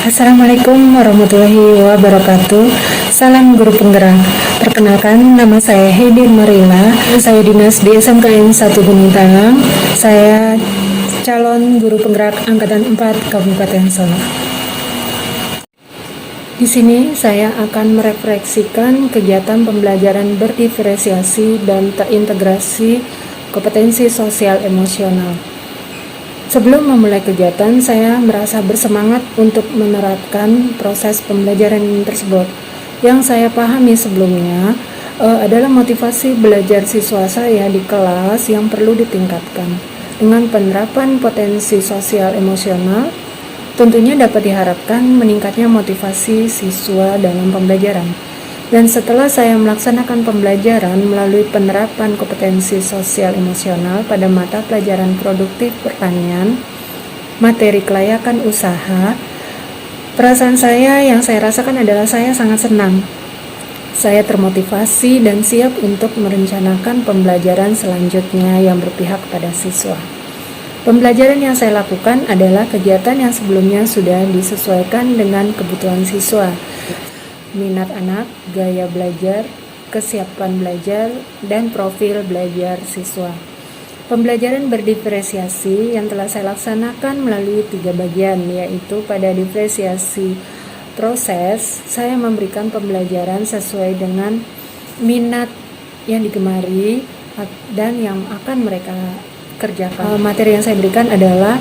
Assalamualaikum warahmatullahi wabarakatuh. Salam guru penggerak. Perkenalkan, nama saya Heidi Marila. Saya dinas di SMKN 1 Gunung Tanang. Saya calon guru penggerak angkatan 4 Kabupaten Solo. Di sini saya akan merefleksikan kegiatan pembelajaran berdiferensiasi dan terintegrasi kompetensi sosial emosional. Sebelum memulai kegiatan, saya merasa bersemangat untuk menerapkan proses pembelajaran tersebut. Yang saya pahami sebelumnya adalah motivasi belajar siswa saya di kelas yang perlu ditingkatkan. Dengan penerapan potensi sosial emosional, tentunya dapat diharapkan meningkatnya motivasi siswa dalam pembelajaran. Dan setelah saya melaksanakan pembelajaran melalui penerapan kompetensi sosial emosional pada mata pelajaran produktif pertanian, materi kelayakan usaha, perasaan saya yang saya rasakan adalah saya sangat senang. Saya termotivasi dan siap untuk merencanakan pembelajaran selanjutnya yang berpihak pada siswa. Pembelajaran yang saya lakukan adalah kegiatan yang sebelumnya sudah disesuaikan dengan kebutuhan siswa. Minat anak, gaya belajar, kesiapan belajar, dan profil belajar siswa. Pembelajaran berdiferensiasi yang telah saya laksanakan melalui 3 bagian, yaitu pada diferensiasi proses, saya memberikan pembelajaran sesuai dengan minat yang digemari dan yang akan mereka kerjakan. Materi yang saya berikan adalah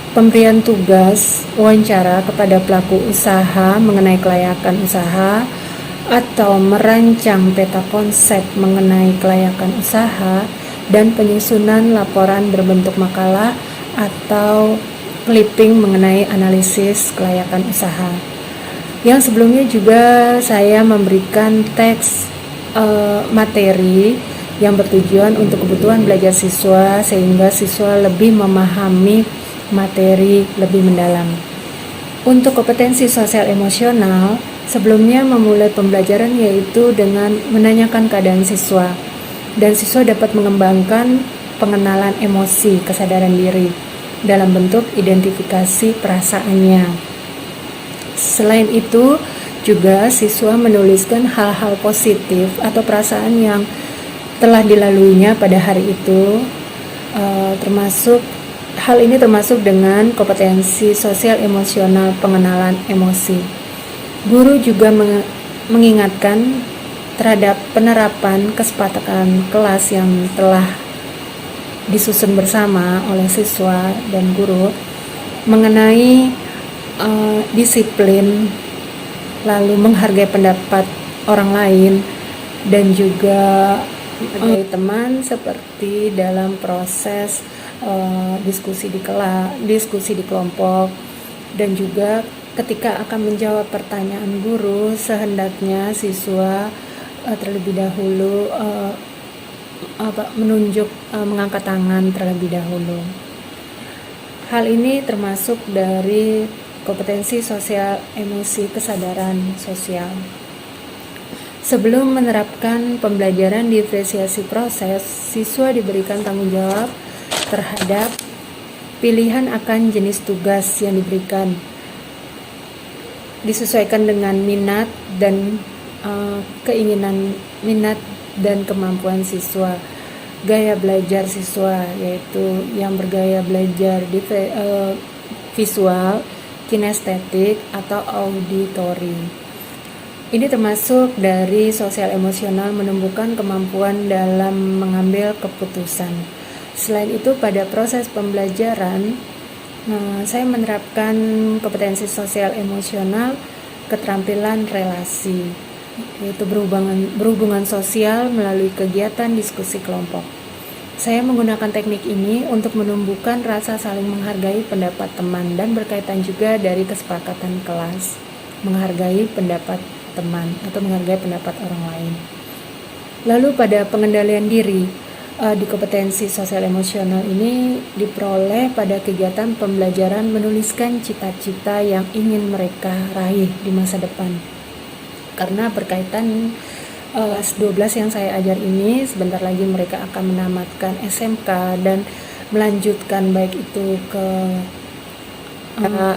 pemberian tugas wawancara kepada pelaku usaha mengenai kelayakan usaha atau merancang peta konsep mengenai kelayakan usaha dan penyusunan laporan berbentuk makalah atau clipping mengenai analisis kelayakan usaha. Yang sebelumnya juga saya memberikan teks materi yang bertujuan untuk kebutuhan belajar siswa sehingga siswa lebih memahami materi lebih mendalam. Untuk kompetensi sosial emosional, sebelumnya memulai pembelajaran yaitu dengan menanyakan keadaan siswa, dan siswa dapat mengembangkan pengenalan emosi, kesadaran diri dalam bentuk identifikasi perasaannya. Selain itu, juga siswa menuliskan hal-hal positif atau perasaan yang telah dilaluinya pada hari itu, Hal ini termasuk dengan kompetensi sosial emosional pengenalan emosi. Guru juga mengingatkan terhadap penerapan kesepakatan kelas yang telah disusun bersama oleh siswa dan guru mengenai disiplin, lalu menghargai pendapat orang lain, dan juga menghargai teman seperti dalam proses diskusi di kelompok, dan juga ketika akan menjawab pertanyaan guru sehendaknya siswa terlebih dahulu mengangkat tangan terlebih dahulu. Hal ini termasuk dari kompetensi sosial emosi kesadaran sosial. Sebelum menerapkan pembelajaran diferensiasi proses, siswa diberikan tanggung jawab terhadap pilihan akan jenis tugas yang diberikan, disesuaikan dengan minat dan kemampuan siswa. Gaya belajar siswa yaitu yang bergaya belajar visual, kinestetik, atau auditori. Ini termasuk dari sosial emosional menumbuhkan kemampuan dalam mengambil keputusan. Selain itu, pada proses pembelajaran, saya menerapkan kompetensi sosial emosional, keterampilan relasi, yaitu berhubungan sosial melalui kegiatan diskusi kelompok. Saya menggunakan teknik ini untuk menumbuhkan rasa saling menghargai pendapat teman dan berkaitan juga dari kesepakatan kelas, menghargai pendapat teman atau menghargai pendapat orang lain. Lalu pada pengendalian diri, di kompetensi sosial emosional ini diperoleh pada kegiatan pembelajaran menuliskan cita-cita yang ingin mereka raih di masa depan. Karena berkaitan kelas 12 yang saya ajar ini, sebentar lagi mereka akan menamatkan SMK dan melanjutkan baik itu ke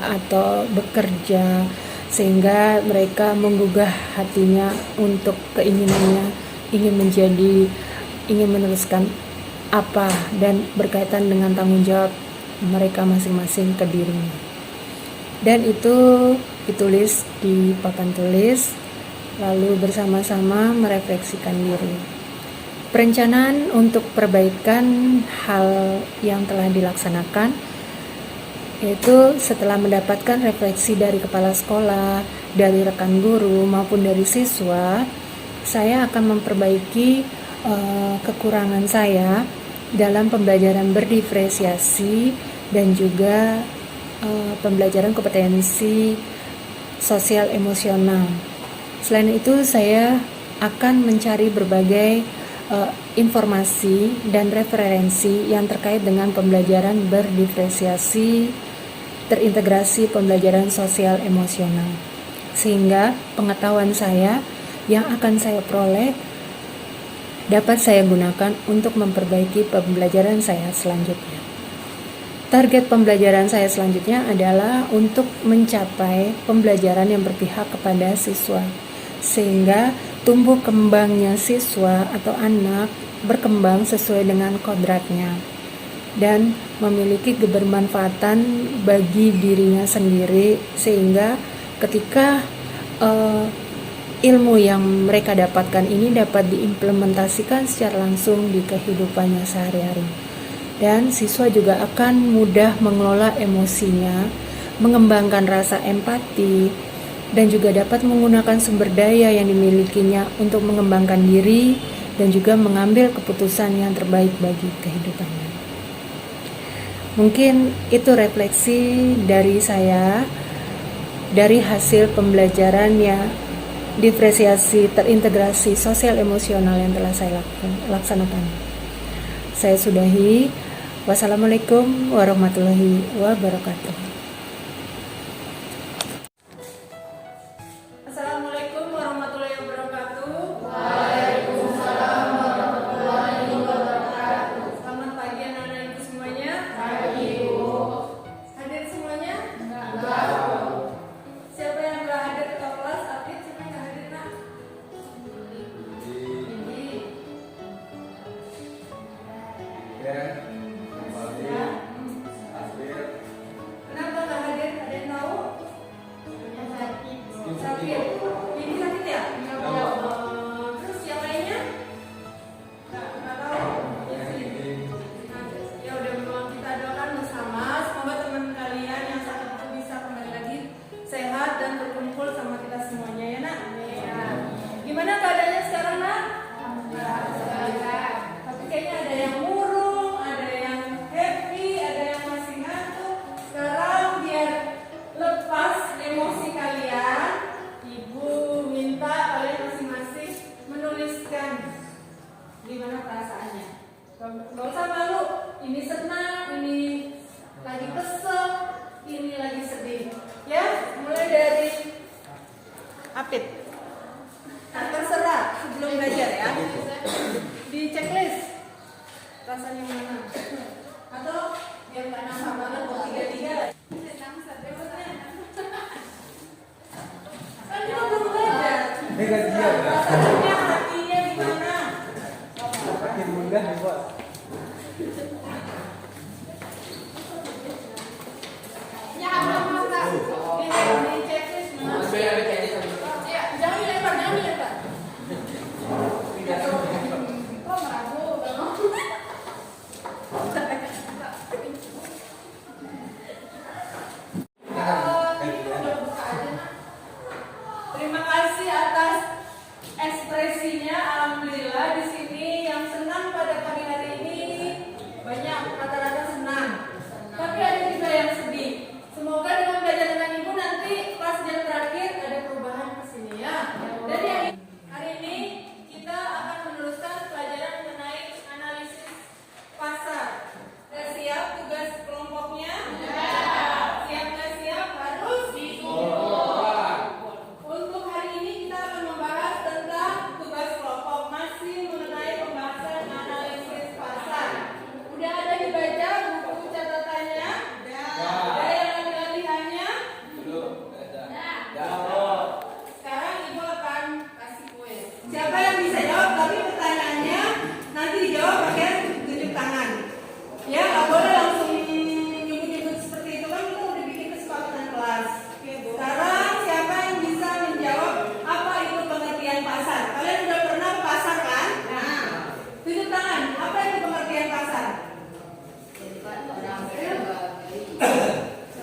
atau bekerja, sehingga mereka menggugah hatinya untuk keinginannya ingin meneruskan apa dan berkaitan dengan tanggung jawab mereka masing-masing ke dirinya. Dan itu ditulis di papan tulis, lalu bersama-sama merefleksikan diri. Perencanaan untuk perbaikan hal yang telah dilaksanakan, yaitu setelah mendapatkan refleksi dari kepala sekolah, dari rekan guru maupun dari siswa, saya akan memperbaiki kekurangan saya dalam pembelajaran berdiferensiasi dan juga pembelajaran kompetensi sosial emosional. Selain itu, saya akan mencari berbagai informasi dan referensi yang terkait dengan pembelajaran berdiferensiasi, terintegrasi pembelajaran sosial emosional, sehingga pengetahuan saya yang akan saya peroleh dapat saya gunakan untuk memperbaiki pembelajaran saya selanjutnya. Target pembelajaran saya selanjutnya adalah untuk mencapai pembelajaran yang berpihak kepada siswa, sehingga tumbuh kembangnya siswa atau anak berkembang sesuai dengan kodratnya dan memiliki kebermanfaatan bagi dirinya sendiri, sehingga ketika ilmu yang mereka dapatkan ini dapat diimplementasikan secara langsung di kehidupannya sehari-hari. Dan siswa juga akan mudah mengelola emosinya, mengembangkan rasa empati, dan juga dapat menggunakan sumber daya yang dimilikinya untuk mengembangkan diri dan juga mengambil keputusan yang terbaik bagi kehidupannya. Mungkin itu refleksi dari saya dari hasil pembelajaran ya diferensiasi terintegrasi sosial emosional yang telah saya laksanakan. Saya sudahi. Wassalamualaikum warahmatullahi wabarakatuh. Assalamualaikum warahmatullahi wabarakatuh. Waalaikumsalam warahmatullahi wabarakatuh. Selamat pagi anak-anak ibu semuanya. Pagi, Bu. Hadir semuanya? Enggak, Bu. Siapa yang nggak hadir ke kelas? Apit, siapa yang nggak hadir, Nak? Ini. Kenapa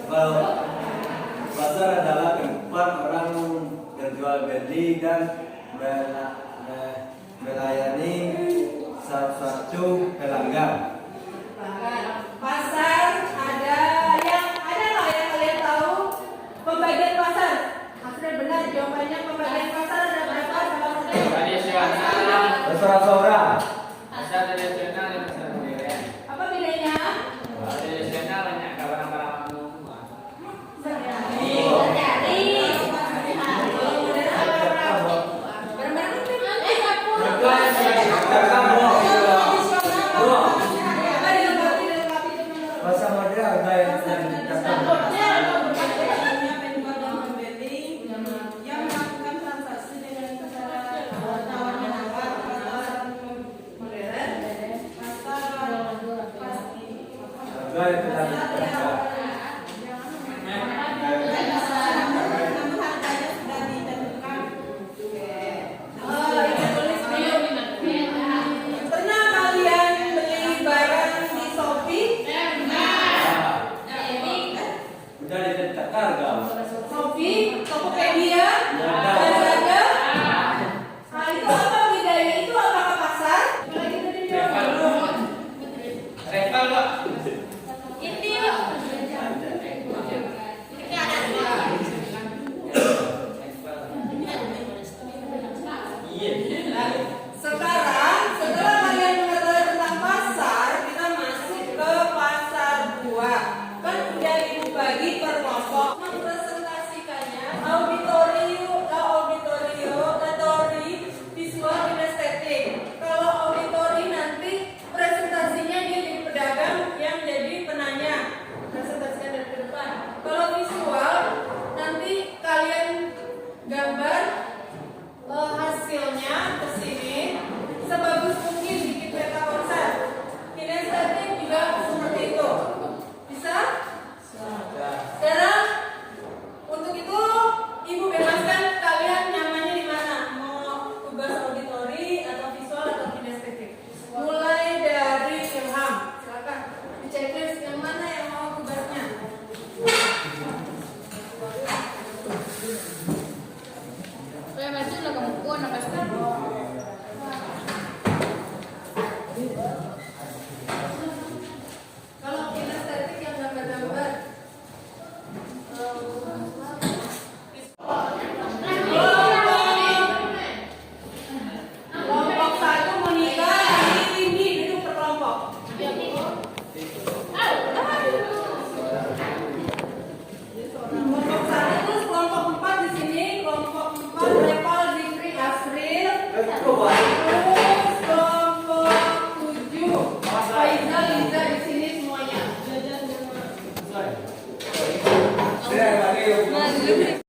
Kalau pasar adalah tempat orang berjual beli dan melayani satu pelanggan. Pasar ada nggak yang kalian tahu pembagian pasar? Akhirnya benar jawabannya, pembagian pasar ada berapa dalam model? Tradisional, Bersorak-sorak. pasar tradisional dan pasar modern. Apa bedanya? Kalau tradisional banyak barang-barang rumah. Pasar modern ada yang Yang melakukan transaksi dengan tawar-menawar, pasar modern, harga yang telah ditetapkan. Pernah kalian beli barang di Shopee? Sudah ditetapkan harga. Shopee, Tokopedia, Lazada. Nah, itu apa bedanya? Itu apakah pasar? Travel Pak. Sekarang, setelah kalian mengetahui tentang pasar, kita masuk ke pasar buah. Kan udah ibu bagi per kelompok. Mempresentasikannya auditori, visual, kinestetik. Kalau auditori nanti presentasinya dia jadi pedagang yang jadi penanya. Presentasikan dari depan. Kalau visual nanti kalian gambar hasilnya ke sini sebagus mungkin bikin peta konsep. Kinestetik juga seperti itu. Bisa? Sekarang untuk itu ibu bebaskan kalian nyamannya di mana? Mau tugas auditori atau visual atau kinestetik? Mulai dari Ilham, silakan. Di checklist yang mana yang mau tugasnya? Saya maju lah kamu kuat sampai sekarang. Kalau kinestetik yang gambar-gambar kelompok satu Monika, ini duduk per kelompok. Kelompok satu terus kelompok 4 di sini, kelompok 4 Nepal, Zikri, Asril, terus kelompok 7 Faizal, Liza di sini semuanya. Siapa kelompok yang mau maju dulu?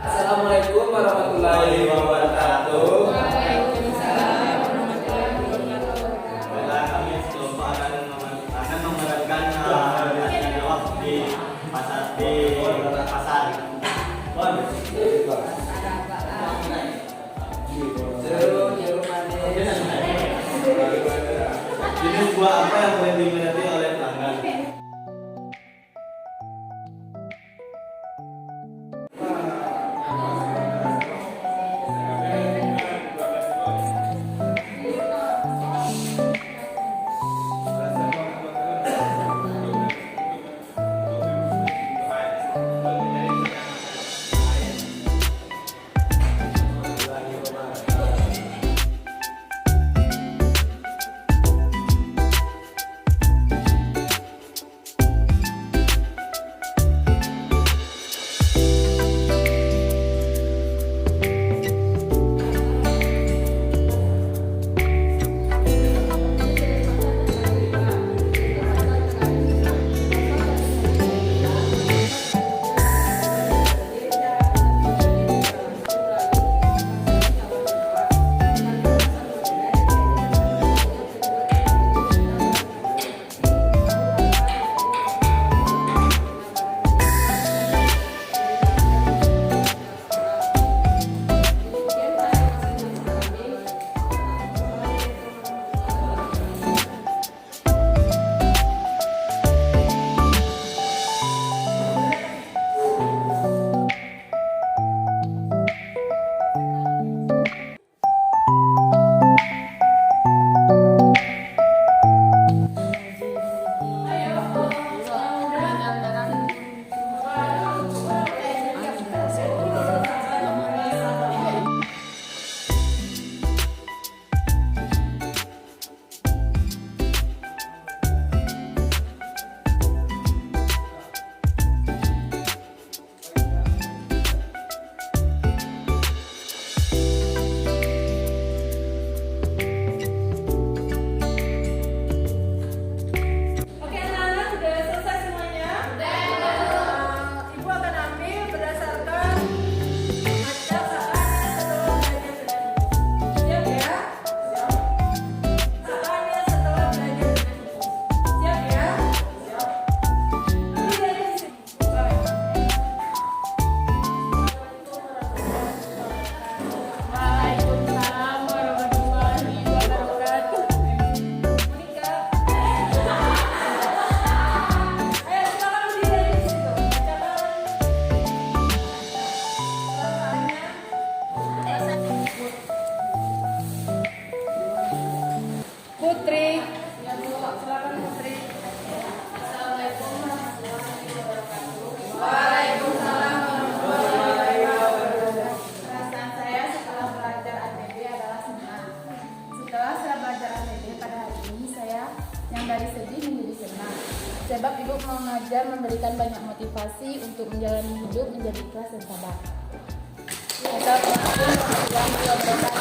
Assalamualaikum warahmatullahi wabarakatuh. Kami sekelompok akan memerankan tanya jawab di pasar Jenis buah apa yang paling diminati oleh pelanggan? Ya Bu, silakan Putri. Assalamualaikum warahmatullahi wabarakatuh. Waalaikumsalam warahmatullahi wabarakatuh. Perasaan saya setelah belajar ATB adalah senang. Setelah saya belajar ATB pada hari ini, saya yang dari sedih menjadi senang. Sebab Ibu mengajar memberikan banyak motivasi untuk menjalani hidup menjadi ikhlas dan sabar. Assalamualaikum warahmatullahi wabarakatuh.